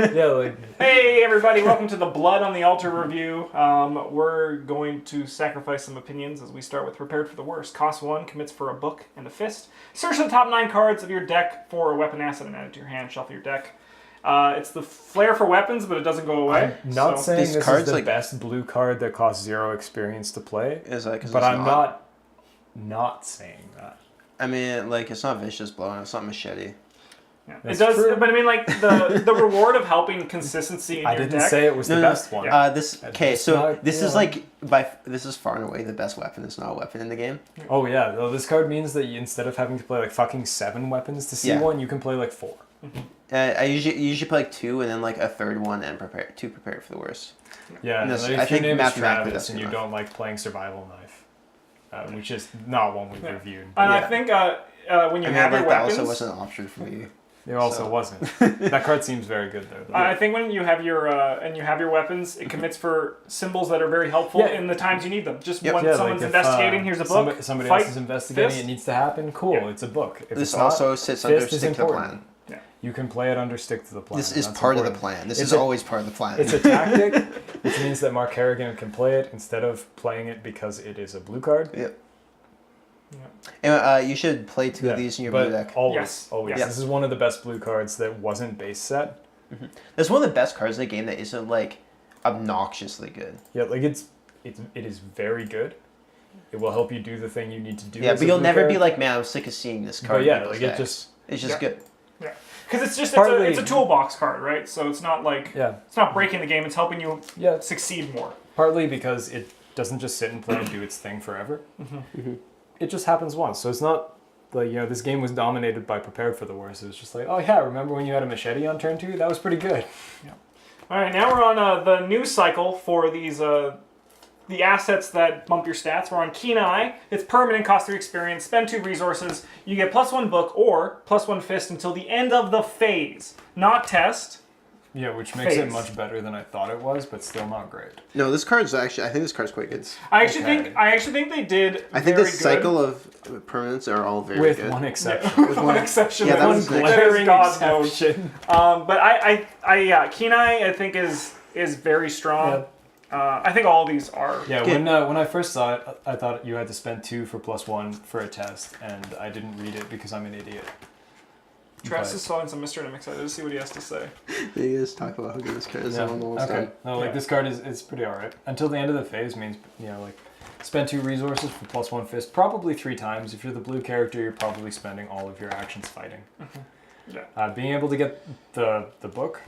Yeah, like... Hey everybody, welcome to the Blood on the Altar review. We're going to sacrifice some opinions as we start with Prepared for the Worst. Cost 1, commits for a book and a fist. Search the top 9 cards of your deck for a weapon asset and add it to your hand. Shuffle your deck. It's the flair for weapons, but it doesn't go away. I'm not saying These this cards, is the like- best blue card that costs 0 experience to play, But I'm not saying that. I mean, like, it's not Vicious Blow, and it's not Machete. Yeah. It That's does, true. but I mean, like the reward of helping consistency in I your didn't deck. say it was the best one. This is like this is far and away the best weapon. It's not a weapon in the game. Oh yeah, well, this card means that instead of having to play like fucking 7 weapons to see one, you can play like 4. I usually play like 2 and then like a third one and prepare for the worst. Yeah, And and this- if I your think name is mathematically Travis that's and you enough. don't like playing Survival Knife, which is not one we've reviewed. And Yeah. I think when you have your that weapons, also wasn't an option for me. It also wasn't. That card seems very good though. I think when you have your weapons, it commits for symbols that are very helpful in the times you need them. Just when someone's investigating, here's a book. Somebody fight, else is investigating, fist. it needs to happen. Cool, it's a book. If This it's not, also sits under fist is stick to the important. plan. You can play it under stick to the plan. This is That's part of the important. plan. This is always part of the plan. It's a tactic, which means that Mark Harrigan can play it instead of playing it because it is a blue card. Yep. And you should play 2 of these in your blue deck. Always. Yes. This is one of the best blue cards that wasn't base set. It's one of the best cards in the game that isn't like obnoxiously good. Yeah, like it is very good. It will help you do the thing you need to do. Yeah, as but a you'll blue never card. be like, man, I'm sick of seeing this card. But yeah, in people's like decks. It's just Yeah. good. Yeah, because it's just Partly- it's a toolbox card, right? So it's not like it's not breaking the game. It's helping you succeed more. Partly because it doesn't just sit and play and do its thing forever. It just happens once. So it's not like, this game was dominated by Prepared for the Worst. It was just like, oh yeah, remember when you had a machete on turn 2? That was pretty good. Yeah. All right, now we're on the news cycle for these the assets that bump your stats. We're on Keen Eye. It's permanent, cost 3 experience, spend 2 resources. You get +1 book or +1 fist until the end of the phase, not test. Yeah, which makes it Phase. much better than I thought it was, but still not great. No, this card's actually. I think this card's quite good. I actually think they did. I think very the cycle of permanents are all very With good. one exception. with one exception. Yeah, that one was nice. glaring God knows. exception. But Keen Eye I think is very strong. I think all these are. Yeah, when I first saw it, I thought you had to spend 2 for +1 for a test, and I didn't read it because I'm an idiot. Travis is solving some mystery and I'm excited to see what he has to say. You guys talk about how good this card is. Yeah. I'm almost Okay. done. No, this card is pretty alright. Until the end of the phase means, spend 2 resources for +1 fist, probably 3 times. If you're the blue character, you're probably spending all of your actions fighting. Yeah. Being able to get the book,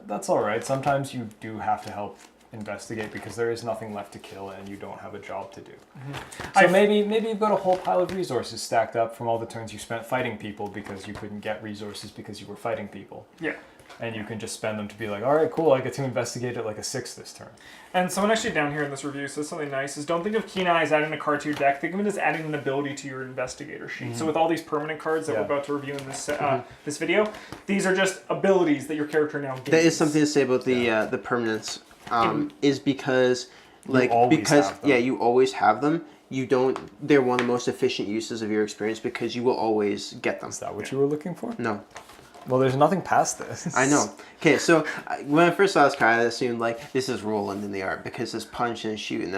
that's alright. Sometimes you do have to help investigate because there is nothing left to kill and you don't have a job to do. So maybe you've got a whole pile of resources stacked up from all the turns you spent fighting people because you couldn't get resources because you were fighting people. Yeah. And you can just spend them to be like, all right, cool, I get to investigate it like a 6 this turn. And someone actually down here in this review says something nice, is don't think of Keen Eye as adding a card to your deck, think of it as adding an ability to your investigator sheet. So with all these permanent cards that we're about to review in this this video, these are just abilities that your character now gains. There is something to say about the permanents. Is because you always have them. You don't. They're one of the most efficient uses of your experience because you will always get them. Is that what you were looking for? No. Well, there's nothing past this. I know. Okay, so when I first saw this card, I assumed like this is Roland in the art because it's punch and shoot, and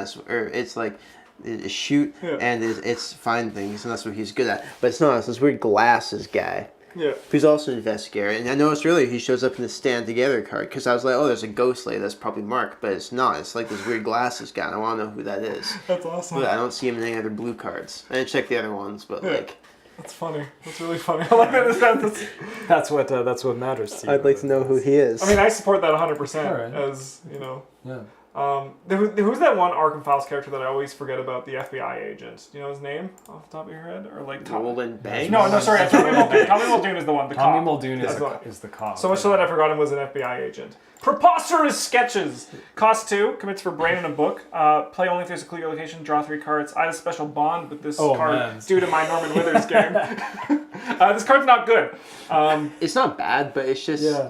it's like it's shoot and it's find things, and that's what he's good at. But it's not. It's this weird glasses guy. Yeah. Who's also an investigator. And I noticed earlier he shows up in the Stand Together card because I was like, oh, there's a ghost lady. That's probably Mark. But it's not. It's like this weird glasses guy. And I want to know who that is. That's awesome. But I don't see him in any other blue cards. I didn't check the other ones, but like... That's funny. That's really funny. I like that. That's what matters to you. I'd like to know who he is. I mean, I support that 100%. All right. As, you know... Yeah. Who's that one Arkham Files character that I always forget about, the FBI agent? Do you know his name off the top of your head? Or like Roland Banks? No, sorry. Tommy Muldoon. Tommy Muldoon is the one. The Tommy cop. Muldoon is the cop. So much so that I forgot him was an FBI agent. Preposterous sketches. Cost 2. Commits for Bryn in a book. Play only if there's a clear location. Draw 3 cards. I have a special bond with this card due to my Norman Withers game. This card's not good. It's not bad, but it's just...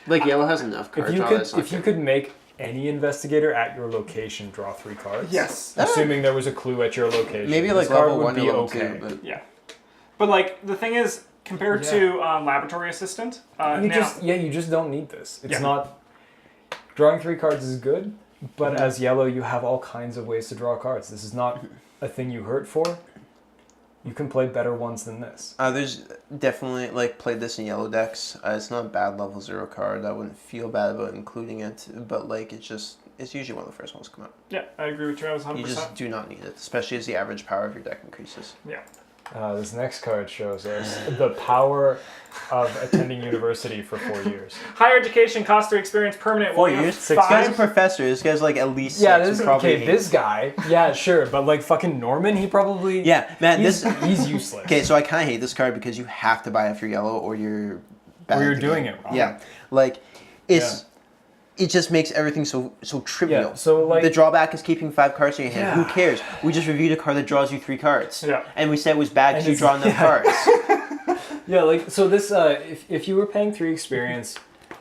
Like, Yellow has enough cards. If you could make any investigator at your location draw 3 cards. Yes. Assuming there was a clue at your location. Maybe like this card level would 1 be or level okay. 2, but... Yeah. But like, the thing is, compared to Laboratory Assistant. You just don't need this. It's not... Drawing 3 cards is good, but as yellow, you have all kinds of ways to draw cards. This is not a thing you hurt for. You can play better ones than this. There's definitely, like, played this in yellow decks. It's not a bad level 0 card. I wouldn't feel bad about including it, but, like, it's usually one of the first ones to come out. Yeah, I agree with Travis 100%. You just do not need it, especially as the average power of your deck increases. Yeah. This next card shows us the power of attending university for 4 years. Higher education, cost 3 experience, permanent. 4 years? 6 This guy's a years? professor. This guy's like at least 6. This guy, yeah, sure, but like fucking Norman, he probably... Yeah, man, he's useless. Okay, so I kind of hate this card because you have to buy it for yellow or you're bad. Or you're at the doing game. it wrong. Yeah, like, it just makes everything so trivial. Yeah, so like... The drawback is keeping 5 cards in your hand. Who cares? We just reviewed a card that draws you 3 cards. Yeah. And we said it was bad because you draw enough cards. Yeah, like, so this, if you were paying 3 experience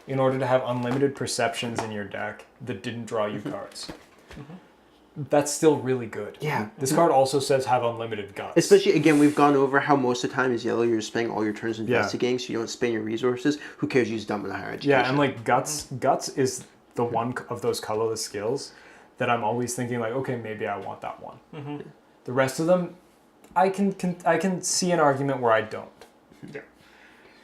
in order to have unlimited perceptions in your deck that didn't draw you cards, that's still really good. Yeah. This card also says have unlimited guts. Especially, again, we've gone over how most of the time is yellow. You're spending all your turns investigating, so you don't spend your resources. Who cares? You just dump in a higher education. Yeah, and like guts is the one of those colorless skills that I'm always thinking like, okay, maybe I want that one. The rest of them, I can see an argument where I don't. Yeah.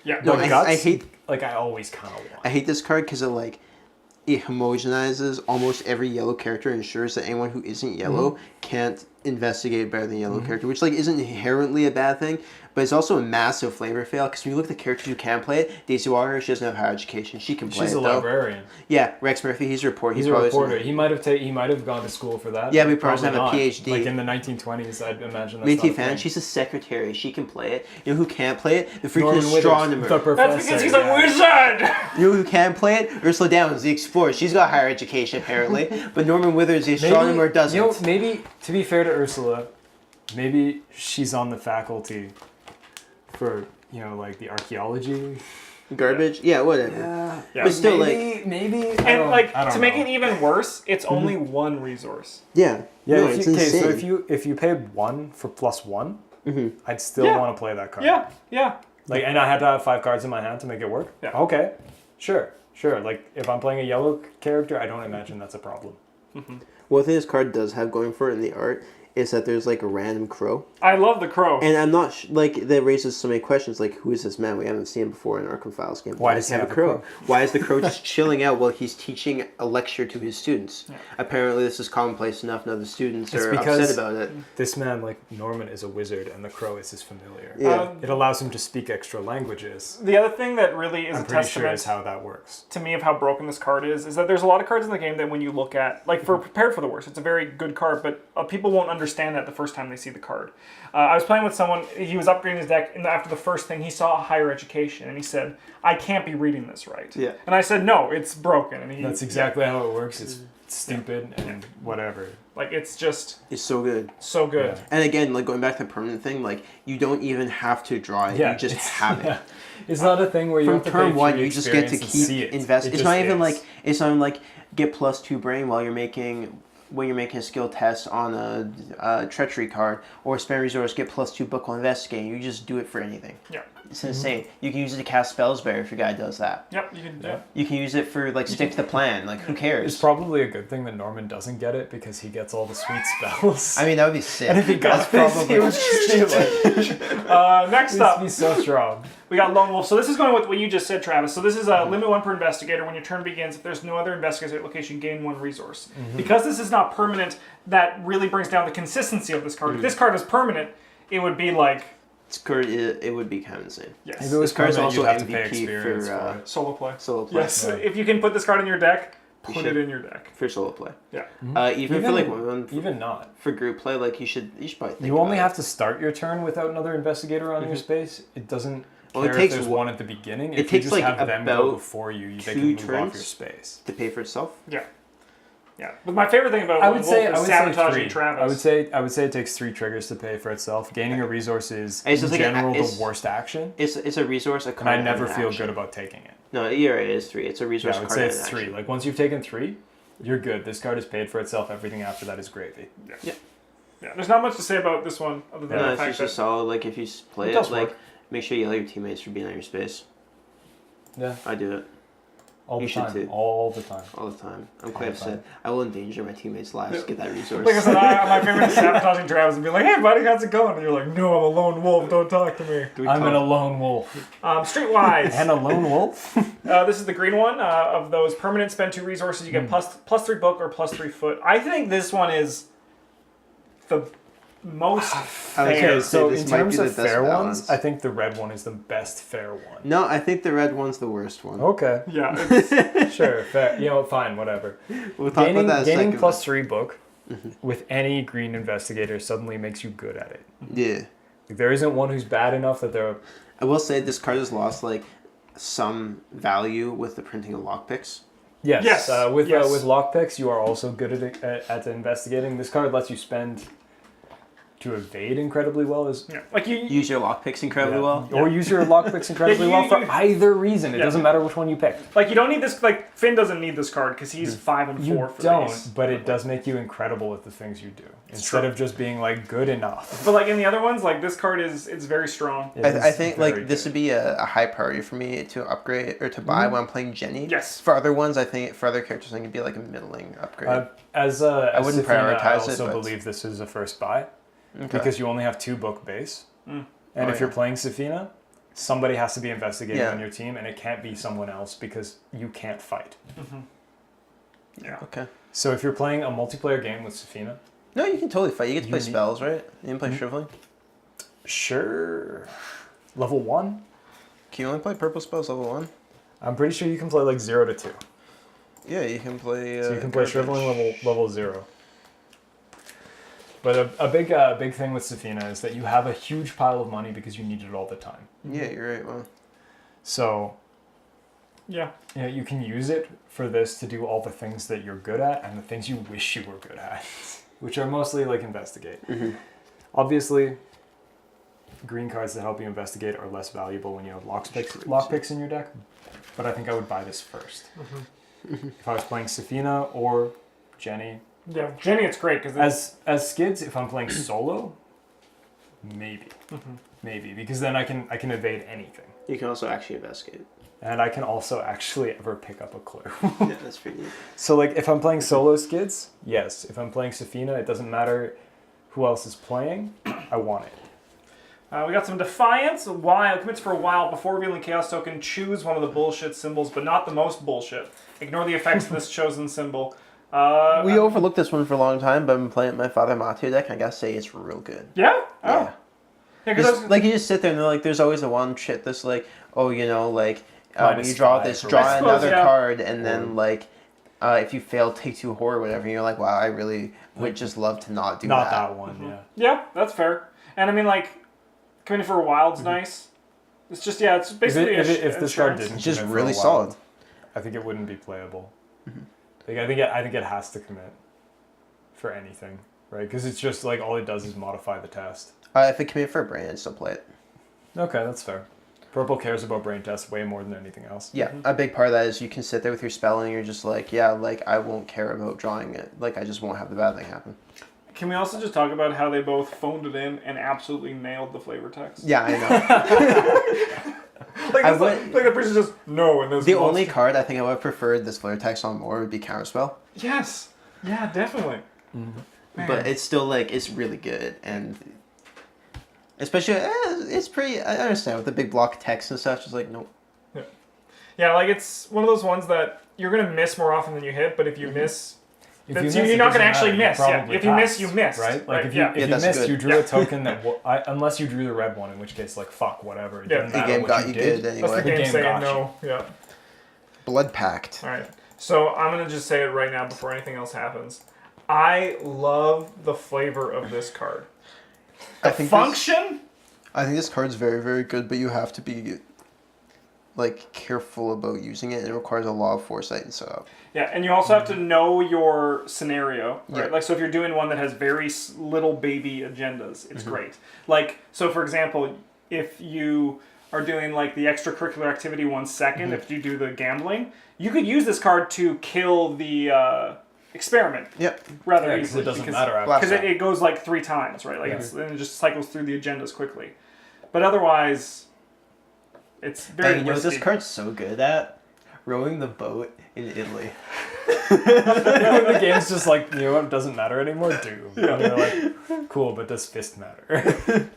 Yeah. No, But guts, I hate... Like, I always kind of want. I hate this card because it homogenizes almost every yellow character and ensures that anyone who isn't yellow can't investigate better than yellow character, which like isn't inherently a bad thing, but it's also a massive flavor fail because when you look at the characters who can play it, Daisy Walker, she doesn't have higher education. She can play She's it a though. librarian. Yeah, Rex Murphy, he's a reporter. He's a reporter. He might have gone to school for that. Yeah, but he probably doesn't have a not. PhD. Like in the 1920s, I'd imagine that's Minty not a fan, thing. she's a secretary. She can play it. You know who can't play it? The freaking Norman Withers, astronomer. the professor. That's because he's a wizard! You know who can play it? Ursula Downs, the explorer. She's got higher education apparently, but Norman Withers, the astronomer, doesn't. You know, maybe to be fair to Ursula, maybe she's on the faculty for, you know, like the archaeology. Garbage? Yeah, whatever. Yeah. But still, And to make it even worse, it's only 1 resource. Yeah. Yeah, No, if it's you, okay, insane. so if you paid 1 for +1, I'd still want to play that card. Yeah. Like, and I had to have 5 cards in my hand to make it work. Yeah. Okay, sure. Like, if I'm playing a yellow character, I don't imagine that's a problem. One thing this card does have going for it in the art is that there's like a random crow. I love the crow. And I'm not that raises so many questions like, who is this man? We haven't seen him before in Arkham Files game. Why does he have a crow? Why is the crow just chilling out while he's teaching a lecture to his students? Yeah. Apparently this is commonplace enough now the students are upset about it. This man, like Norman, is a wizard and the crow is his familiar. Yeah. It allows him to speak extra languages. The other thing that really is I'm a pretty testament sure is how that works. to me of how broken this card is that there's a lot of cards in the game that when you look at, like for Prepared for the Worst, it's a very good card, but people won't understand that the first time they see the card. I was playing with someone, he was upgrading his deck, and after the first thing, he saw a higher education, and he said, I can't be reading this right. Yeah. And I said, no, it's broken. And That's exactly how it works. It's stupid and whatever. Like, it's just... It's so good. So good. Yeah. And again, like going back to the permanent thing, like you don't even have to draw it. You just have it. It's not a thing where you From have to turn pay 1, free you just get to experience and keep see it. invest. It It's just not even is. like get +2 brain while you're making a skill test on a treachery card, or spend resource, get +2 book on investigating. You just do it for anything. Yeah. It's insane. You can use it to cast spells better if your guy does that. Yep, you can. Yeah. You can use it for like stick to the plan. Like who cares? It's probably a good thing that Norman doesn't get it because he gets all the sweet spells. I mean, that would be sick. and if he got this, he would steal it. Next He'd up, be so strong. we got Lone Wolf. So this is going with what you just said, Travis. So this is a limit 1 per investigator. When your turn begins, if there's no other investigators at location, gain 1 resource. Because this is not permanent, that really brings down the consistency of this card. If this card was permanent, it would be like... It would be kind of insane. Yes. If it was This card's permanent, also you'd have to pay MVP experience for, for it. Solo play. Solo play. Yes, Yeah. if you can put this card in your deck, You put should. it in your deck. For solo play. Yeah. Even for like women, Even not. for group play, like you should probably think You only about have to start your turn without another investigator on your space. It doesn't Well, it care takes if there's one- one at the beginning. it If takes, you just like, have them go about before you, they 2 can move off turns. your space. to pay for itself. Yeah. Yeah. But my favorite thing about I Lone would Wolf say is sabotaging 3. Travis. I would say it takes 3 triggers to pay for itself. Gaining a resource is It's in just like general it's- the worst action, It's a resource, a and card, I never and an feel action. good about taking it. No, you're right. It is 3. It's a resource. Yeah, I would card say and it's an 3. action. Like once you've taken 3, you're good. This card is paid for itself. Everything after that is gravy. Yeah. There's not much to say about this one other than No, the it's fact just that a solid. Like if you play It it, does like work. Make sure you yell at your teammates for being on your space. Yeah. I do it. All You the should time. too. All the time. All the time. I'm All quite the upset. time. I will endanger my teammates' lives to get that resource. Like I said, my favorite is sabotaging Travis and be like, "Hey, buddy, how's it going?" And you're like, "No, I'm a lone wolf. Don't talk to me." I'm in a lone wolf. Streetwise. And a lone wolf? This is the green one. Of those permanent spend 2 resources, you get plus 3 book or plus 3 foot. I think this one is the most fair. Okay, so this in might terms be of the best fair balance. ones, I think the red one is the best fair one. No, I think the red one's the worst one. Okay. Yeah. It's, Sure, fair. You know, fine, whatever. We'll talk Gaining, about that in a gaining second. plus 3 book with any green investigator suddenly makes you good at it. Yeah. Like, there isn't one who's bad enough that they're... I will say this card has lost like some value with the printing of lockpicks. Yes, Yes, with yes. with lockpicks, you are also good at investigating. This card lets you spend to evade incredibly well. like you Use your lockpicks incredibly Yeah. well. Or use your lockpicks incredibly well for either reason. It Yeah. doesn't matter which one you pick. Like you don't need this. Like Finn doesn't need this card because he's 5 and 4 You for don't, these. but it does make you incredible at the things you do. Instead true. of just being like good enough. But like in the other ones, like this card it's very strong. It I is think very like this good. would be a high priority for me to upgrade or to buy when I'm playing Jenny. Yes. For other ones, I think for other characters, I think it'd be like a middling upgrade. As wouldn't Safina, prioritize I it, also but- believe this is a first buy Okay. because you only have 2 book base, and if you're yeah. playing Safina, somebody has to be investigating Yeah. on your team, and it can't be someone else because you can't fight. Yeah. Okay. So if you're playing a multiplayer game with Safina, No, you can totally fight. You get to You play need- spells, right? You can play shriveling. sure, level 1. Can you only play purple spells level 1? I'm pretty sure you can play like 0 to 2. Yeah, you can play. So you can play garbage. shriveling level 0. But a big thing with Safina is that you have a huge pile of money because you need it all the time. Yeah, you're right. Well, So Yeah. you know, you can use it for this to do all the things that you're good at and the things you wish you were good at, which are mostly like investigate. Obviously, green cards that help you investigate are less valuable when you have lockpicks in your deck, but I think I would buy this first. If I was playing Safina or Jenny. Yeah. Jenny, it's great because As skids, if I'm playing solo, maybe. Maybe, because then I can evade anything. you can also actually investigate. And I can also actually ever pick up a clue. Yeah, that's pretty neat. So like if I'm playing solo skids, yes. If I'm playing Safina, it doesn't matter who else is playing. I want it. we got some Defiance. While commits for a while before revealing Chaos Token, choose one of the bullshit symbols, but not the most bullshit. Ignore the effects of this chosen symbol. We overlooked this one for a long time, but I've been playing my Father Mateo deck, and I gotta say it's real good. Yeah. Oh. Yeah. Yeah. Just, like you just sit there and they're like, there's always the one shit that's like, oh, you know, like when Minus you draw 5 this, or draw I suppose, another yeah. card, and then like if you fail, take 2 horror or whatever. And you're like, wow, I really would just love to not do Not that. that one, yeah. Yeah, that's fair. And I mean, like, coming for a wild's nice. It's just it's basically If this card insurance. didn't It's just commit for really a while, solid. I think it wouldn't be playable. Like I think it has to commit for anything, right? Because it's just like all it does is modify the test. If it came in for a brain, I'd still play it. Okay, that's fair. Purple cares about brain tests way more than anything else. Yeah, a big part of that is you can sit there with your spell and you're just like, yeah, like I won't care about drawing it. Like I just won't have the bad thing happen. Can we also just talk about how they both phoned it in and absolutely nailed the flavor text? Yeah, I know. Like, I it's would- like the person just no, and there's The only card I think I would have preferred this flare text on more would be Counterspell. Yes. Yeah, definitely. Man. But it's still like, it's really good. And especially, it's pretty, I understand with the big block text and stuff, just like, nope. Yeah, like it's one of those ones that you're gonna miss more often than you hit, but if you miss, If That's- miss, you're it not gonna doesn't actually matter. You miss, yeah. probably If you miss, passed, you missed, right? Like right, if you yeah. if Yeah, you that's missed, good. you drew Yeah. a token that unless you drew the red one, in which case like fuck whatever. It Yeah. doesn't The matter game what got you you did. good that's anyway. the game game saying got no. Yeah. Blood Pact. All right. So I'm gonna just say it right now before anything else happens. I love the flavor of this card. I think Function. I think this card's very, very good, but you have to be like careful about using it. It requires a lot of foresight and setup. Yeah, and you also have to know your scenario, right? Yeah. Like, so if you're doing one that has very little baby agendas, it's great. Like, so for example, if you are doing like the extracurricular activity 1 second, if you do the gambling, you could use this card to kill the experiment Yep. rather Yeah, because easily. it doesn't matter after. Blast Because out. it goes like 3 times, right? Like, and it just cycles through the agendas quickly. But otherwise, It's very You know what this risky. card's so good at? Rowing the boat in Italy. The game's just like, you know what, doesn't matter anymore, Doom. Yeah. And you're like, cool, but does fist matter?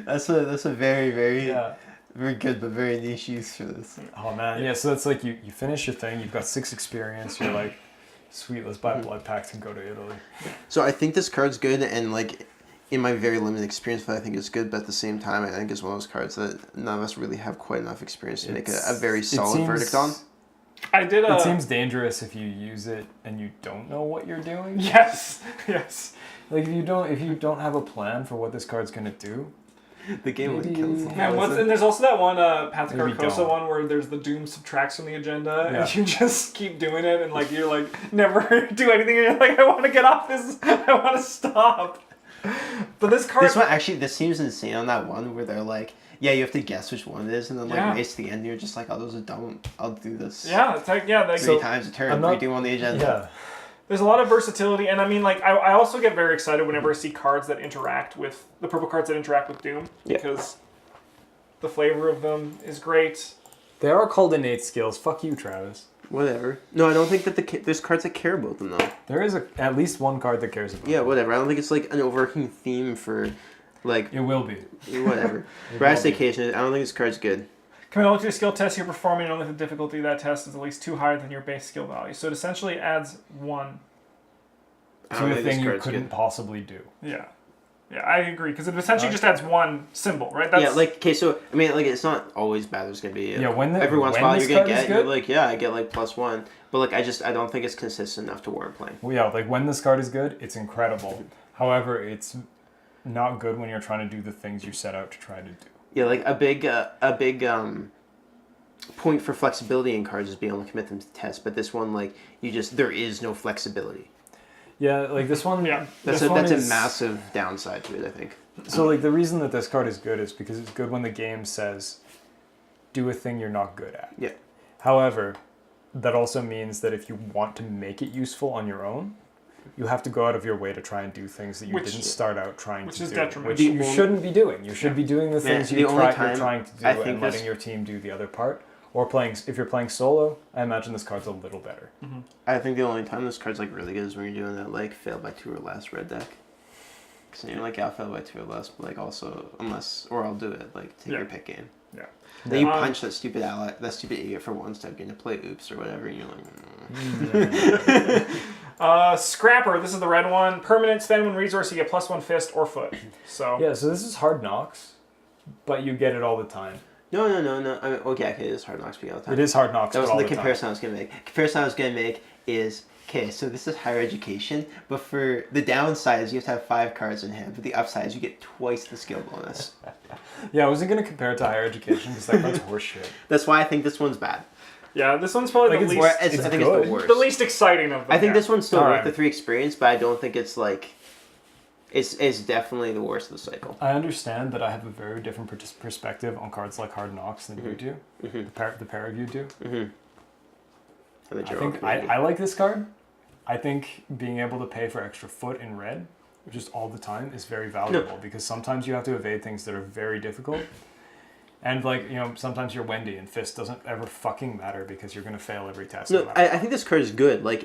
That's a very, very, Yeah. very good but very niche use for this. Oh man, yeah, so it's like you finish your thing, you've got 6 experience, you're like, sweet, let's buy blood packs and go to Italy. So I think this card's good, and like in my very limited experience, but I think it's good. But at the same time, I think it's one of those cards that none of us really have quite enough experience to make a very solid verdict on. I did It seems dangerous if you use it and you don't know what you're doing. Yes. Like if you don't have a plan for what this card's gonna do. The game would Maybe- kill someone. And there's also that one Path of Maybe Carcosa don't. one where there's the Doom subtracts from the agenda, Yeah. and you just keep doing it, and like you're like never do anything, and you're like, I want to get off this, I want to stop. But this card, This seems insane on that one where they're like, yeah, you have to guess which one it is, and then like Yeah. race to the end, you're just like, oh, those are dumb. I'll do this. yeah, it's like like, Three times a turn, I'm not- redo on the agenda. Yeah. there's a lot of versatility, and I mean, like, I also get very excited whenever I see cards that interact with the purple cards that interact with Doom, Yeah. because the flavor of them is great. They are called innate skills. Fuck you, Travis. Whatever. No, I don't think that there's cards that care about them though. There is at least one card that cares about Yeah, it. whatever. I don't think it's like an overarching theme for, like, It will be. whatever. It Brass will be. occasion. I don't think this card's good. Coming on to your skill test, you're performing only if the difficulty of that test is at least 2 higher than your base skill value. So it essentially adds 1. I To don't a think this thing you card's couldn't good. possibly do. Yeah. Yeah, I agree, because it essentially just adds 1 symbol, right? That's, Yeah, like, okay, so, I mean, like, it's not always bad. There's going to be, Yeah, when every once in a while this you're going to card is get, you're good- like, yeah, I get, like, +1. But, like, I don't think it's consistent enough to warrant playing. Well, yeah, like when this card is good, it's incredible. However, it's not good when you're trying to do the things you set out to try to do. Yeah, like, a big point for flexibility in cards is being able to commit them to tests. But this one, like, there is no flexibility. Yeah, like this one. Yeah. That's this one a is- massive downside to it, I think. So, like, the reason that this card is good is because it's good when the game says, do a thing you're not good at. Yeah. However, that also means that if you want to make it useful on your own, you have to go out of your way to try and do things that you Which- didn't start out trying which to is do. detrimental. Which The you only- shouldn't be doing. You should be doing the things the you're only trying time to do I and think letting this- your team do the other part. Or if you're playing solo, I imagine this card's a little better. I think the only time this card's, like, really good is when you're doing that, like, fail by 2 or less red deck. Because you're like, yeah, I'll fail by 2 or less, but, like, also, or I'll do it, like, take Yeah. your pick game. Yeah. Then you Um, punch that stupid idiot for 1 step, getting to play oops or whatever, and you're like, Scrapper, this is the red one. Permanent, spend 1 resource, you get +1 fist or foot. So, Yeah, so this is Hard Knocks, but you get it all the time. No. I mean, okay, it is Hard Knocks all the time. It is Hard Knocks, That but all wasn't the the comparison I was going to make. Comparison I was going to make is, okay, so this is higher education, but for the downside is you have to have 5 cards in hand, but the upside is you get twice the skill bonus. time. Yeah, I wasn't going to compare it to Higher Education because that card's horseshit. That's why I think this one's bad. yeah, this one's probably Like, the it's least, where- I think it's good. the worst. the least exciting of them. I think yeah. this one's still Alright. worth the 3 experience, but I don't think it's like, it's definitely the worst of the cycle. I understand that I have a very different perspective on cards like Hard Knocks than you do. Mhm. The pair of you do. And the I general think community. I like this card. I think being able to pay for extra foot in red, just all the time, is very valuable because sometimes you have to evade things that are very difficult. And like, you know, sometimes you're Wendy and fist doesn't ever fucking matter because you're gonna fail every test. No, matter I think this card is good. Like,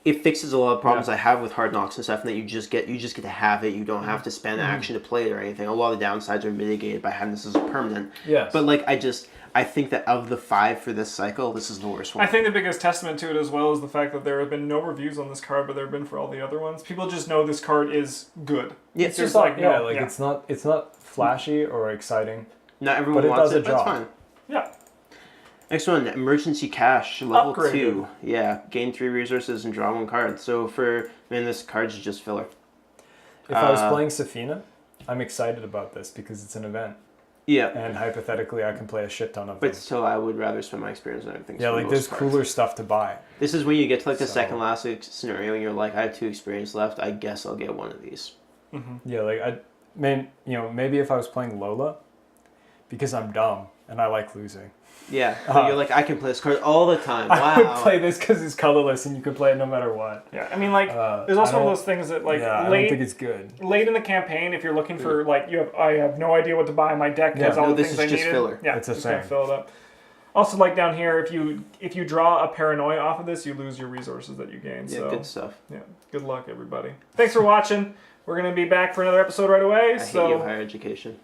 it fixes a lot of problems I have with Hard Knocks and stuff, and that you just get to have it. You don't have to spend action to play it or anything. A lot of the downsides are mitigated by having this as a permanent. Yes. But like, I think that of the 5 for this cycle, this is the worst one. I think the biggest testament to it as well is the fact that there have been no reviews on this card, but there have been for all the other ones. People just know this card is good. Yeah, it's There's just like, no- it's not flashy or exciting. Not everyone but it wants does a it. That's job. fine. Yeah. Next one, Emergency Cash, level Upgraded. 2. Yeah, gain 3 resources and draw 1 card. So this card's just filler. If I was playing Safina, I'm excited about this because it's an event. Yeah, And hypothetically, I can play a shit ton of but them. still, I would rather spend my experience on everything. Yeah, for like most there's cards. cooler stuff to buy. This is when you get to like the So- second last scenario, and you're like, I have 2 experience left. I guess I'll get one of these. Yeah, like maybe if I was playing Lola, because I'm dumb and I like losing. Yeah, you're like, I can play this card all the time. Wow. I would play this because it's colorless and you can play it no matter what. Yeah, I mean, like, there's also one of those things that, like, I don't think it's good. Late in the campaign, if you're looking for, like, I have no idea what to buy. My deck has all the things I needed. This is just filler. Yeah, it's a just gonna thing. fill it up. Also, like down here, if you draw a paranoia off of this, you lose your resources that you gain. Yeah, so, good stuff. Yeah, good luck, everybody. Thanks for watching. We're gonna be back for another episode right away. I hate you, higher education.